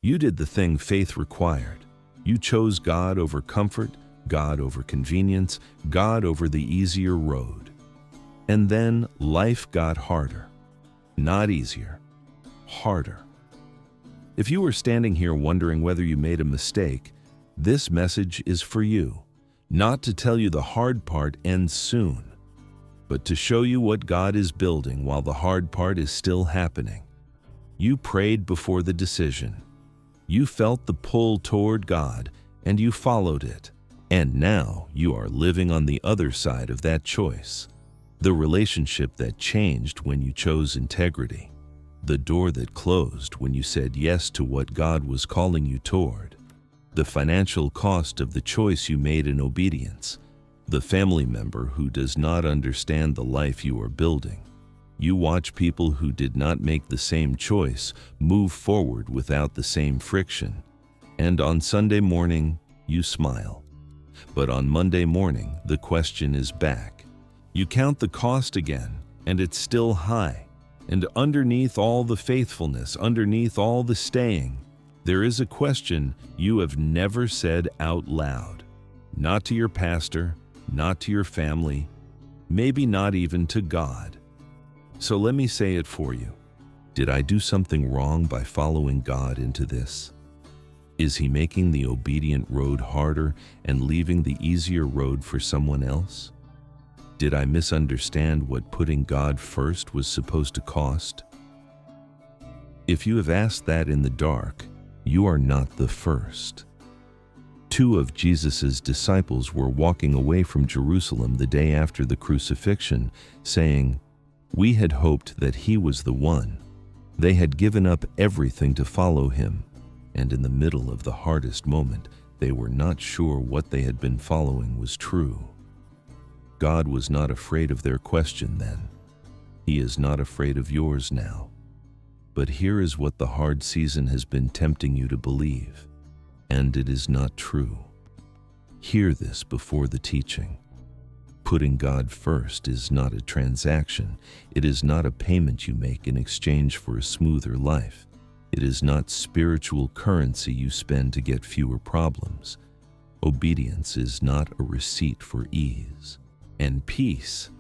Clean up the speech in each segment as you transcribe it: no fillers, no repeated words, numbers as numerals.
You did the thing faith required. You chose God over comfort, God over convenience, God over the easier road. And then life got harder. Not easier, harder. If you were standing here wondering whether you made a mistake, this message is for you. Not to tell you the hard part ends soon, but to show you what God is building while the hard part is still happening. You prayed before the decision. You felt the pull toward God, and you followed it. And now you are living on the other side of that choice. The relationship that changed when you chose integrity. The door that closed when you said yes to what God was calling you toward. The financial cost of the choice you made in obedience. The family member who does not understand the life you are building. You watch people who did not make the same choice move forward without the same friction. And on Sunday morning, you smile. But on Monday morning, the question is back. You count the cost again, and it's still high. And underneath all the faithfulness, underneath all the staying, there is a question you have never said out loud. Not to your pastor, not to your family, maybe not even to God. So let me say it for you. Did I do something wrong by following God into this? Is He making the obedient road harder and leaving the easier road for someone else? Did I misunderstand what putting God first was supposed to cost? If you have asked that in the dark, you are not the first. 2 of Jesus' disciples were walking away from Jerusalem the day after the crucifixion, saying, "We had hoped that He was the one." They had given up everything to follow Him, and in the middle of the hardest moment, they were not sure what they had been following was true. God was not afraid of their question then. He is not afraid of yours now. But here is what the hard season has been tempting you to believe, and it is not true. Hear this before the teaching. Putting God first is not a transaction. It is not a payment you make in exchange for a smoother life. It is not spiritual currency you spend to get fewer problems. Obedience is not a receipt for ease. And peace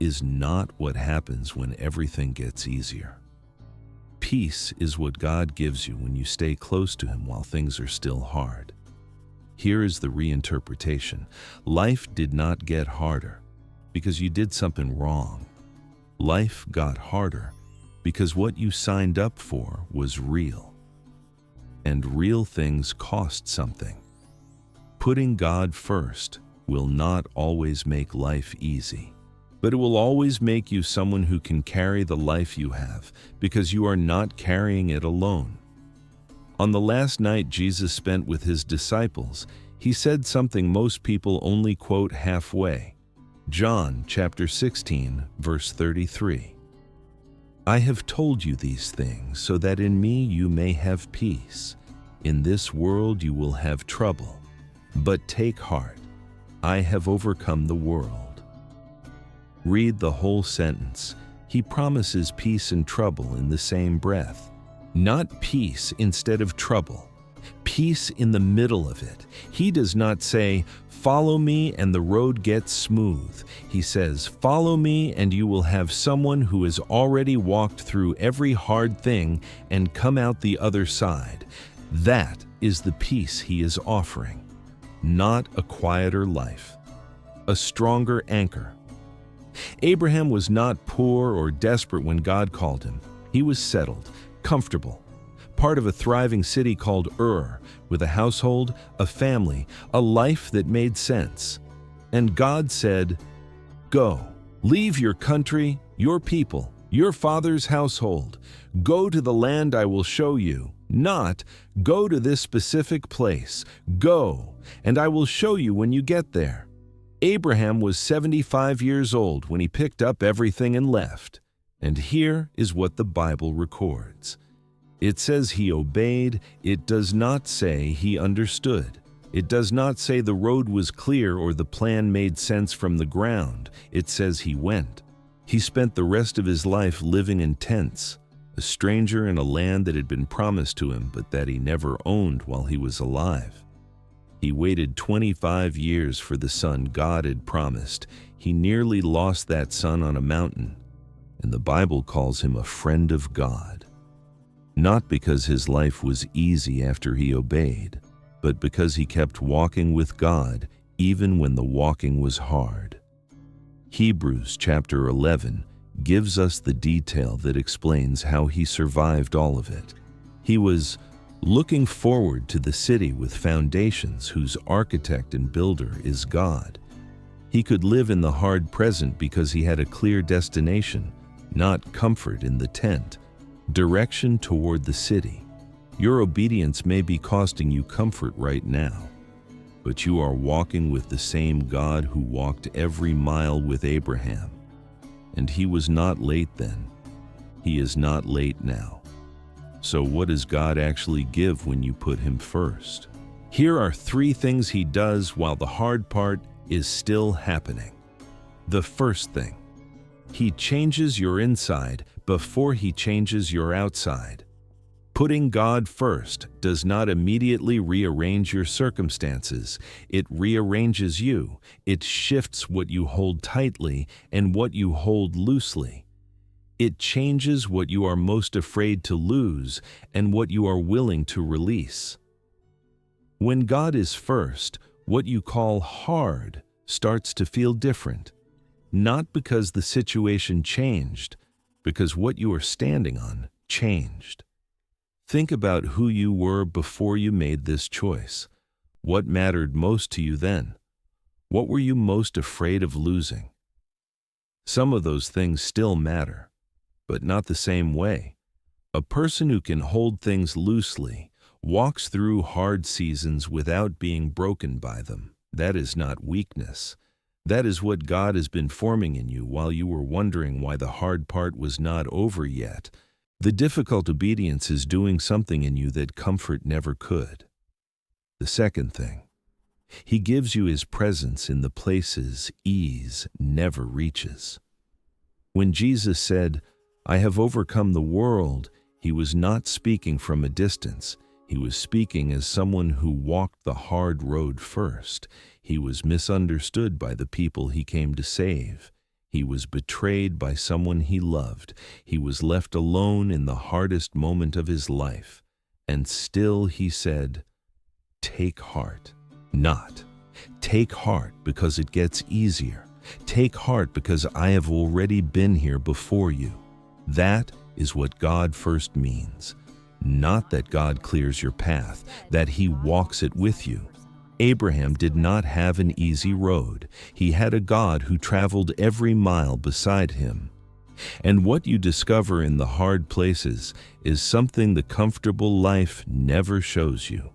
is not what happens when everything gets easier. Peace is what God gives you when you stay close to Him while things are still hard. Here is the reinterpretation. Life did not get harder because you did something wrong. Life got harder because what you signed up for was real. And real things cost something. Putting God first will not always make life easy, but it will always make you someone who can carry the life you have because you are not carrying it alone. On the last night Jesus spent with His disciples, He said something most people only quote halfway. John chapter 16, verse 33. "I have told you these things so that in me you may have peace. In this world you will have trouble, but take heart. I have overcome the world." Read the whole sentence. He promises peace and trouble in the same breath. Not peace instead of trouble. Peace in the middle of it. He does not say, "Follow me and the road gets smooth." He says, "Follow me and you will have someone who has already walked through every hard thing and come out the other side." That is the peace He is offering. Not a quieter life, a stronger anchor. Abraham was not poor or desperate when God called him. He was settled, comfortable, part of a thriving city called Ur, with a household, a family, a life that made sense. And God said, "Go, leave your country, your people, your father's household. Go to the land I will show you." Not, "Go to this specific place." Go, and I will show you when you get there. Abraham was 75 years old when he picked up everything and left. And here is what the Bible records. It says he obeyed. It does not say he understood. It does not say the road was clear or the plan made sense from the ground. It says he went. He spent the rest of his life living in tents, a stranger in a land that had been promised to him but that he never owned while he was alive. He waited 25 years for the son God had promised. He nearly lost that son on a mountain, and the Bible calls him a friend of God. Not because his life was easy after he obeyed, but because he kept walking with God even when the walking was hard. Hebrews chapter 11 gives us the detail that explains how he survived all of it. He was looking forward to the city with foundations whose architect and builder is God. He could live in the hard present because he had a clear destination, not comfort in the tent, direction toward the city. Your obedience may be costing you comfort right now, but you are walking with the same God who walked every mile with Abraham. And he was not late then. He is not late now. So what does God actually give when you put him first? Here are 3 things he does while the hard part is still happening. The first thing, he changes your inside before he changes your outside. Putting God first does not immediately rearrange your circumstances. It rearranges you. It shifts what you hold tightly and what you hold loosely. It changes what you are most afraid to lose and what you are willing to release. When God is first, what you call hard starts to feel different. Not because the situation changed, because what you are standing on changed. Think about who you were before you made this choice. What mattered most to you then? What were you most afraid of losing? Some of those things still matter, but not the same way. A person who can hold things loosely walks through hard seasons without being broken by them. That is not weakness. That is what God has been forming in you while you were wondering why the hard part was not over yet. The difficult obedience is doing something in you that comfort never could. The second thing, he gives you his presence in the places ease never reaches. When Jesus said, "I have overcome the world," he was not speaking from a distance. He was speaking as someone who walked the hard road first. He was misunderstood by the people he came to save. He was betrayed by someone he loved. He was left alone in the hardest moment of his life. And still he said, "Take heart." Not, "Take heart because it gets easier. Take heart because I have already been here before you." That is what God first means. Not that God clears your path, that he walks it with you. Abraham did not have an easy road. He had a God who traveled every mile beside him. And what you discover in the hard places is something the comfortable life never shows you.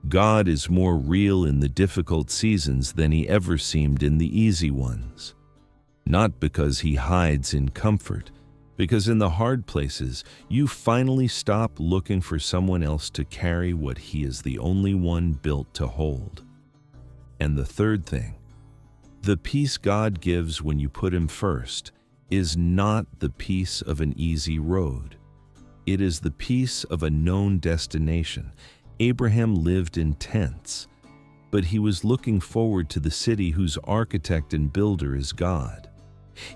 God is more real in the difficult seasons than he ever seemed in the easy ones. Not because he hides in comfort, because in the hard places, you finally stop looking for someone else to carry what he is the only one built to hold. And the third thing, the peace God gives when you put him first is not the peace of an easy road. It is the peace of a known destination. Abraham lived in tents, but he was looking forward to the city whose architect and builder is God.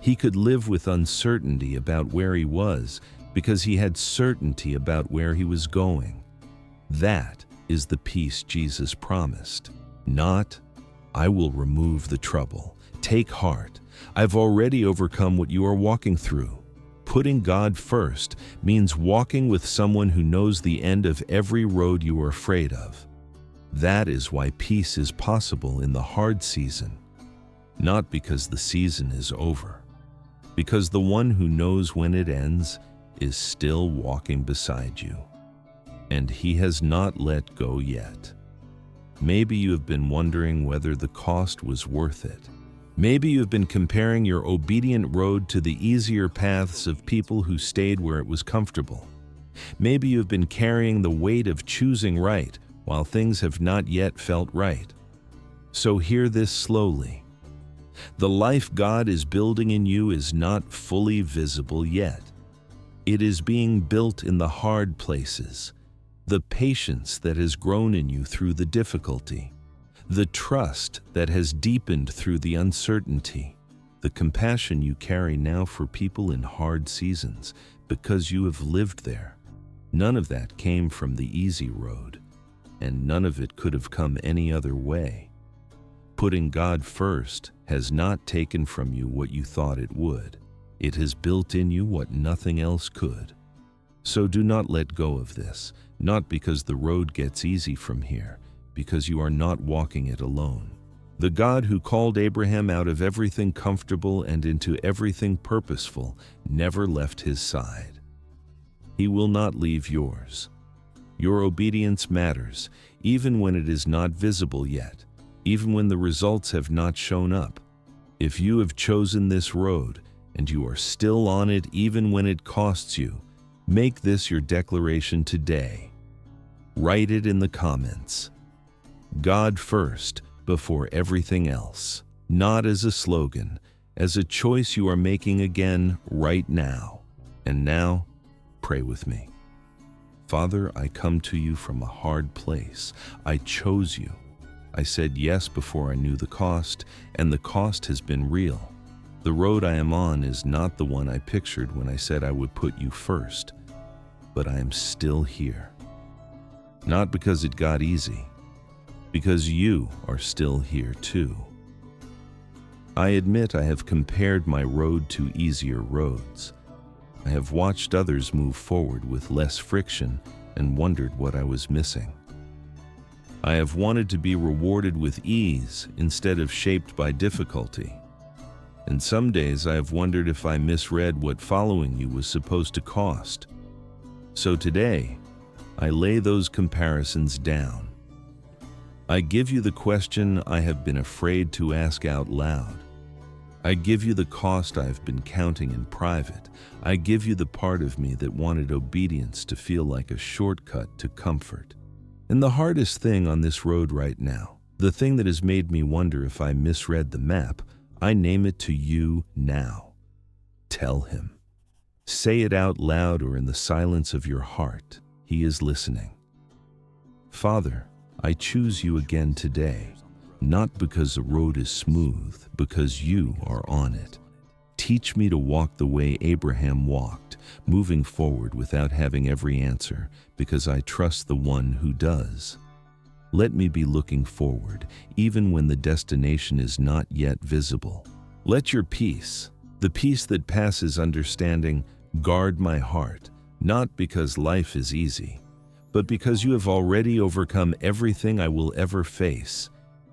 He could live with uncertainty about where he was because he had certainty about where he was going. That is the peace Jesus promised. Not, "I will remove the trouble. Take heart. I've already overcome what you are walking through." Putting God first means walking with someone who knows the end of every road you are afraid of. That is why peace is possible in the hard season. Not because the season is over, because the one who knows when it ends is still walking beside you. And he has not let go yet. Maybe you have been wondering whether the cost was worth it. Maybe you have been comparing your obedient road to the easier paths of people who stayed where it was comfortable. Maybe you have been carrying the weight of choosing right while things have not yet felt right. So hear this slowly. The life God is building in you is not fully visible yet. It is being built in the hard places, the patience that has grown in you through the difficulty, the trust that has deepened through the uncertainty, the compassion you carry now for people in hard seasons because you have lived there. None of that came from the easy road, and none of it could have come any other way. Putting God first has not taken from you what you thought it would. It has built in you what nothing else could. So do not let go of this, not because the road gets easy from here, because you are not walking it alone. The God who called Abraham out of everything comfortable and into everything purposeful never left his side. He will not leave yours. Your obedience matters, even when it is not visible yet, even when the results have not shown up. If you have chosen this road, and you are still on it even when it costs you, make this your declaration today. Write it in the comments. God first before everything else, not as a slogan, as a choice you are making again right now. And now, pray with me. Father, I come to you from a hard place. I chose you. I said yes before I knew the cost, and the cost has been real. The road I am on is not the one I pictured when I said I would put you first, but I am still here. Not because it got easy, because you are still here too. I admit I have compared my road to easier roads. I have watched others move forward with less friction and wondered what I was missing. I have wanted to be rewarded with ease instead of shaped by difficulty. And some days I have wondered if I misread what following you was supposed to cost. So today, I lay those comparisons down. I give you the question I have been afraid to ask out loud. I give you the cost I have been counting in private. I give you the part of me that wanted obedience to feel like a shortcut to comfort. And the hardest thing on this road right now, the thing that has made me wonder if I misread the map, I name it to you now. Tell him. Say it out loud or in the silence of your heart. He is listening. Father, I choose you again today, not because the road is smooth, because you are on it. Teach me to walk the way Abraham walked, moving forward without having every answer, because I trust the one who does. Let me be looking forward, even when the destination is not yet visible. Let your peace, the peace that passes understanding, guard my heart, not because life is easy, but because you have already overcome everything I will ever face.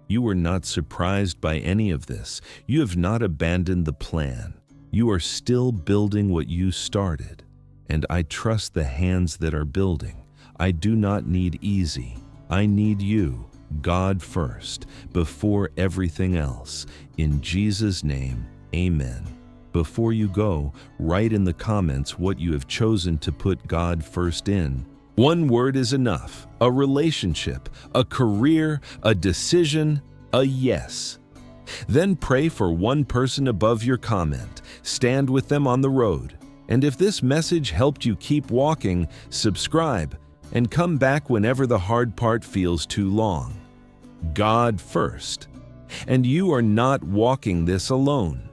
You are not surprised by any of this. You have not abandoned the plan. You are still building what you started, and I trust the hands that are building. I do not need easy. I need you, God first, before everything else. In Jesus' name, amen. Before you go, write in the comments what you have chosen to put God first in. One word is enough. A relationship, a career, a decision, a yes. Then pray for one person above your comment. Stand with them on the road. And if this message helped you keep walking, subscribe and come back whenever the hard part feels too long. God first. And you are not walking this alone.